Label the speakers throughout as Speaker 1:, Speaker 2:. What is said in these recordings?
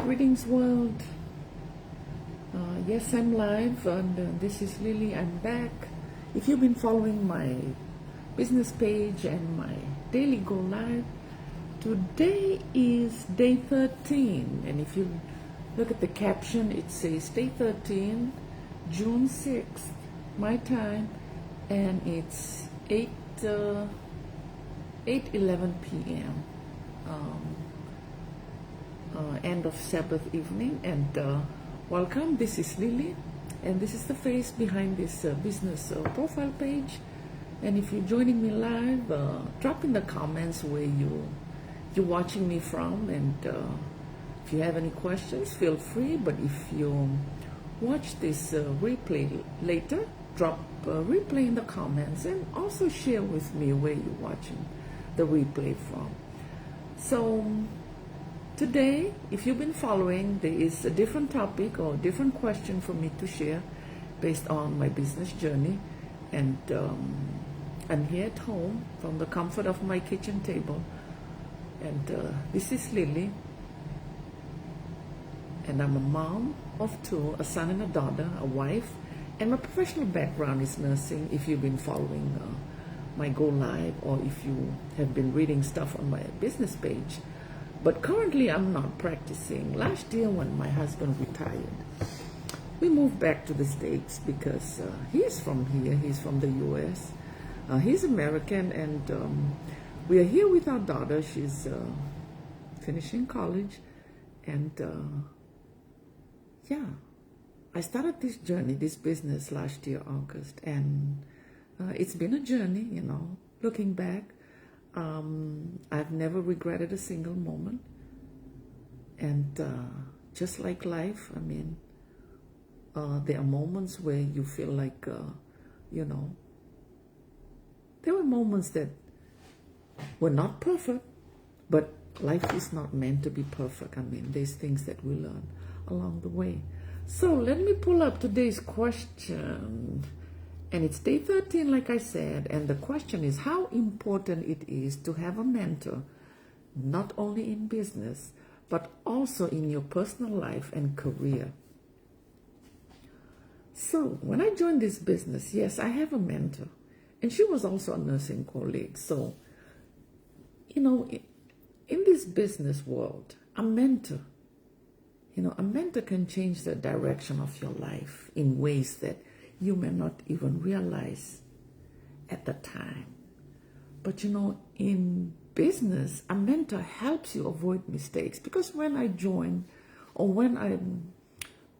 Speaker 1: Greetings, world. Yes, I'm live, and this is Lily. I'm back. If you've been following my business page and my daily go live, today is day 13. And if you look at the caption, it says day 13, June 6th, my time, and it's 8:11 p.m. End of Sabbath evening, and welcome. This is Lily, and this is the face behind this business profile page. And if you're joining me live, drop in the comments where you're watching me from, and if you have any questions, feel free. But if you watch this replay later, drop replay in the comments, and also share with me where you're watching the replay from. So today, if you've been following, there is a different topic or different question for me to share based on my business journey. And I'm here at home from the comfort of my kitchen table. And this is Lily. And I'm a mom of two, a son and a daughter, a wife. And my professional background is nursing, if you've been following my Go Live, or if you have been reading stuff on my business page. But currently, I'm not practicing. Last year, when my husband retired, we moved back to the States because he's from here. He's from the U.S. He's American, and we are here with our daughter. She's finishing college. And yeah, I started this journey, this business last year, August. And it's been a journey, looking back. I've never regretted a single moment. And just like life, I mean, there are moments where you feel like, there were moments that were not perfect, but life is not meant to be perfect. I mean, there's things that we learn along the way. So let me pull up today's question. And it's day 13, like I said, and the question is how important it is to have a mentor, not only in business, but also in your personal life and career. So when I joined this business, yes, I have a mentor, and she was also a nursing colleague. So, in this business world, a mentor can change the direction of your life in ways that you may not even realize at the time. But in business, a mentor helps you avoid mistakes, because when I joined, or when I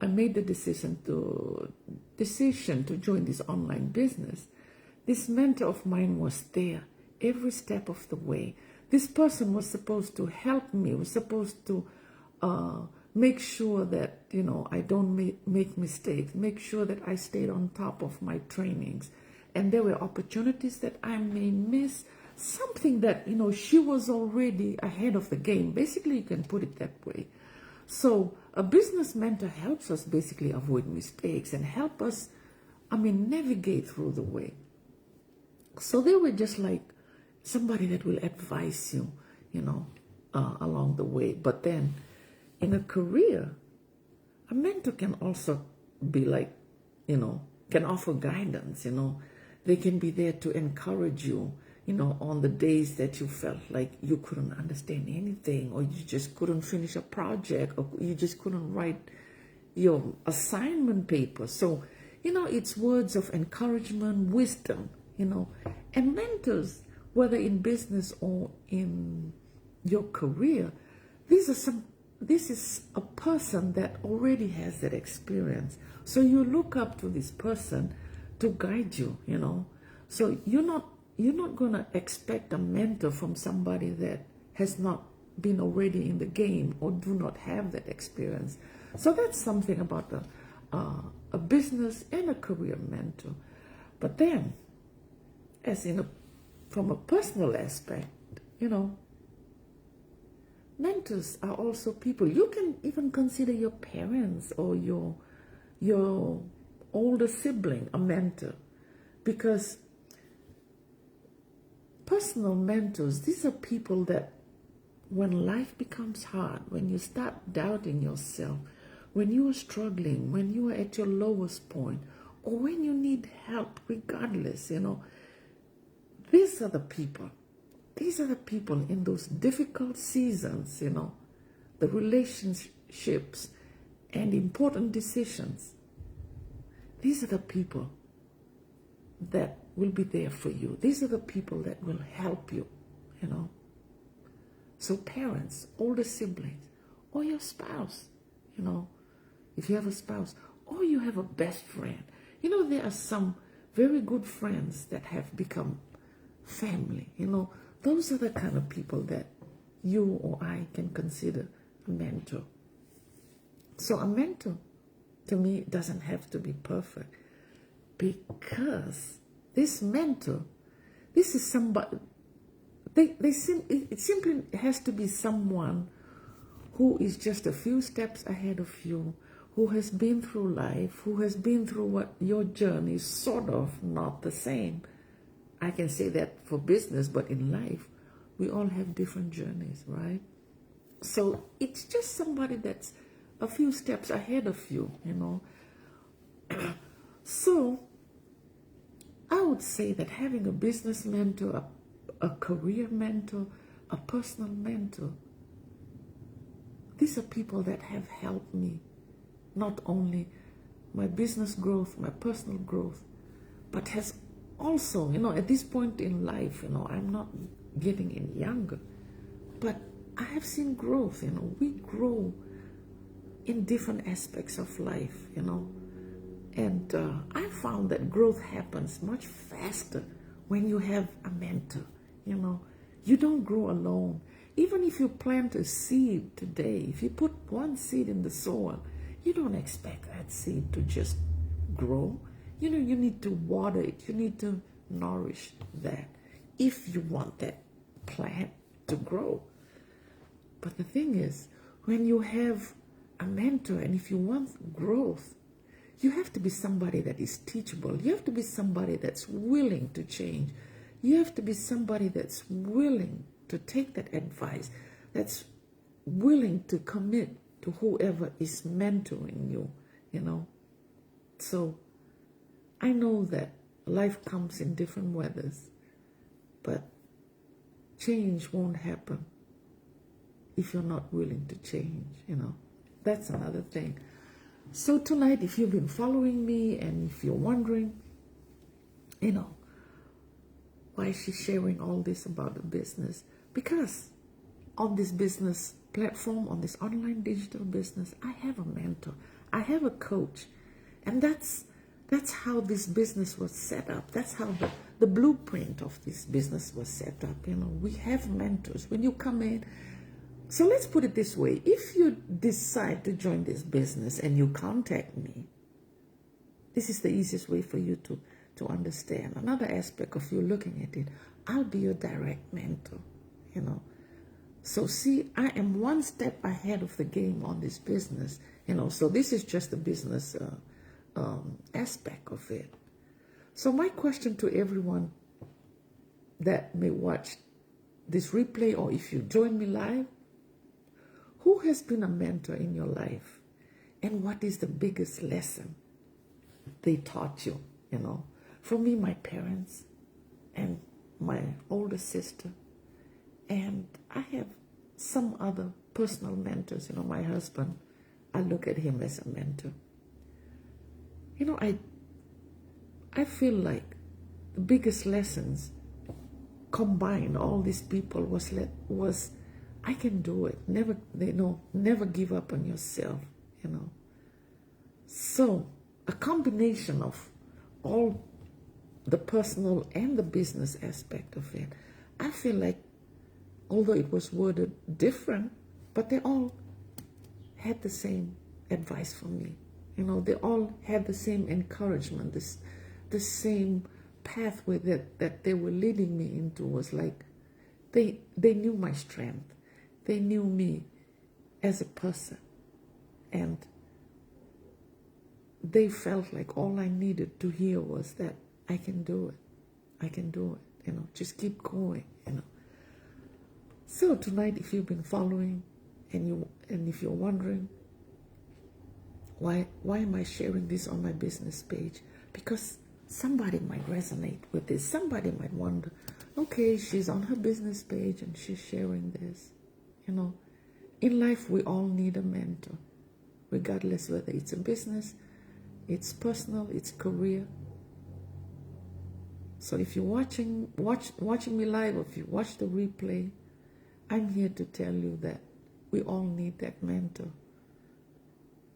Speaker 1: made the decision to join this online business, this mentor of mine was there every step of the way. This person was supposed to help me, was supposed to make sure that, I don't make mistakes, make sure that I stayed on top of my trainings. And there were opportunities that I may miss, something that, she was already ahead of the game. Basically, you can put it that way. So a business mentor helps us basically avoid mistakes and help us, navigate through the way. So they were just like somebody that will advise you, along the way. But then in a career, a mentor can also be like, can offer guidance, They can be there to encourage you, on the days that you felt like you couldn't understand anything, or you just couldn't finish a project, or you just couldn't write your assignment paper. So, it's words of encouragement, wisdom, and mentors, whether in business or in your career, this is a person that already has that experience. So you look up to this person to guide you, So you're not going to expect a mentor from somebody that has not been already in the game or do not have that experience. So that's something about a business and a career mentor. But then, from a personal aspect, mentors are also people. You can even consider your parents or your older sibling a mentor, because personal mentors, these are people that when life becomes hard, when you start doubting yourself, when you are struggling, when you are at your lowest point, or when you need help, regardless, these are the people. These are the people in those difficult seasons, the relationships and important decisions. These are the people that will be there for you. These are the people that will help you, So parents, older siblings, or your spouse, if you have a spouse, or you have a best friend. There are some very good friends that have become family, Those are the kind of people that you or I can consider a mentor. So a mentor, to me, doesn't have to be perfect, because this mentor, this is somebody, it simply has to be someone who is just a few steps ahead of you, who has been through life, who has been through what your journey is sort of not the same. I can say that for business, but in life, we all have different journeys, right? So it's just somebody that's a few steps ahead of you, So I would say that having a business mentor, a career mentor, a personal mentor, these are people that have helped me, not only my business growth, my personal growth, but has also, at this point in life, I'm not getting any younger, but I have seen growth, we grow in different aspects of life, and I found that growth happens much faster when you have a mentor, You don't grow alone. Even if you plant a seed today, if you put one seed in the soil, you don't expect that seed to just grow. You need to water it. You need to nourish that if you want that plant to grow. But the thing is, when you have a mentor and if you want growth, you have to be somebody that is teachable. You have to be somebody that's willing to change. You have to be somebody that's willing to take that advice, that's willing to commit to whoever is mentoring you, So I know that life comes in different weathers, but change won't happen if you're not willing to change, That's another thing. So tonight, if you've been following me and if you're wondering, why is she sharing all this about the business? Because on this business platform, on this online digital business, I have a mentor, I have a coach, and that's how this business was set up. That's how the blueprint of this business was set up. We have mentors. When you come in, so let's put it this way. If you decide to join this business and you contact me, this is the easiest way for you to understand. Another aspect of you looking at it, I'll be your direct mentor, So see, I am one step ahead of the game on this business, So this is just the business aspect of it. So my question to everyone that may watch this replay, or if you join me live, who has been a mentor in your life? And what is the biggest lesson they taught you, For me, my parents and my older sister. And I have some other personal mentors, my husband. I look at him as a mentor. I feel like the biggest lessons combined, all these people was I can do it. Never give up on yourself, So a combination of all the personal and the business aspect of it, I feel like, although it was worded different, but they all had the same advice for me. They all had the same encouragement, the same pathway that they were leading me into was like, they knew my strength. They knew me as a person. And they felt like all I needed to hear was that I can do it. I can do it, just keep going, So tonight, if you've been following and if you're wondering why am I sharing this on my business page, because somebody might resonate with this. Somebody might wonder, okay, she's on her business page and she's sharing this. In life we all need a mentor, regardless whether it's a business, it's personal, it's career. So if you're watching me live, or if you watch the replay, I'm here to tell you that we all need that mentor.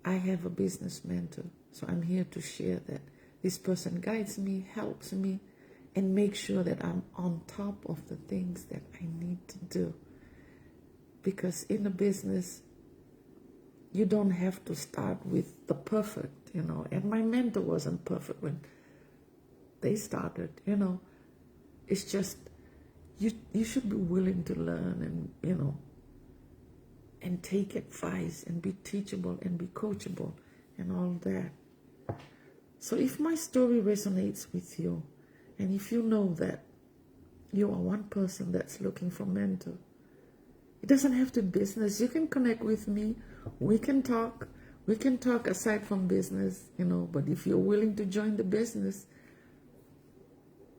Speaker 1: I have a business mentor, so I'm here to share that this person guides me, helps me, and makes sure that I'm on top of the things that I need to do. Because in a business, you don't have to start with the perfect, and my mentor wasn't perfect when they started, It's just, you should be willing to learn and take advice and be teachable and be coachable and all that. So if my story resonates with you, and if you know that you are one person that's looking for mentor, it doesn't have to be business. You can connect with me. We can talk. We can talk aside from business, but if you're willing to join the business,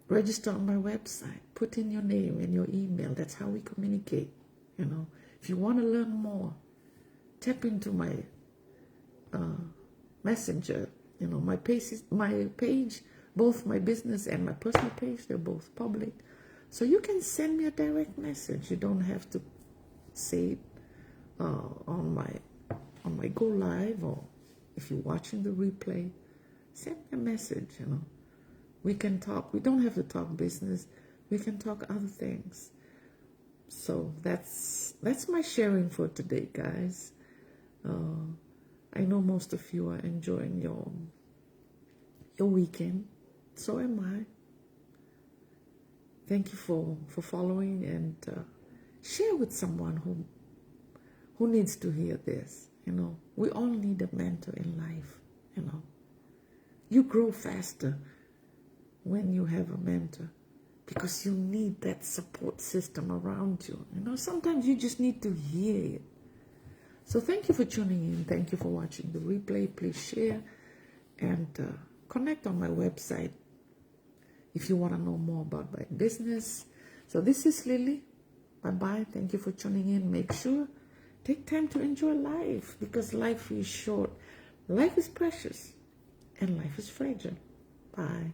Speaker 1: register on my website. Put in your name and your email. That's how we communicate, If you want to learn more, tap into my messenger. My page, both my business and my personal page, they're both public. So you can send me a direct message. You don't have to say it on my go live, or if you're watching the replay, send me a message. We can talk. We don't have to talk business. We can talk other things. So that's my sharing for today, guys. I know most of you are enjoying your weekend. So am I. Thank you for following, and share with someone who needs to hear this. We all need a mentor in life. You grow faster when you have a mentor, because you need that support system around you. Sometimes you just need to hear it. So thank you for tuning in. Thank you for watching the replay. Please share and connect on my website if you want to know more about my business. So this is Lily. Bye-bye. Thank you for tuning in. Make sure, take time to enjoy life, because life is short. Life is precious and life is fragile. Bye.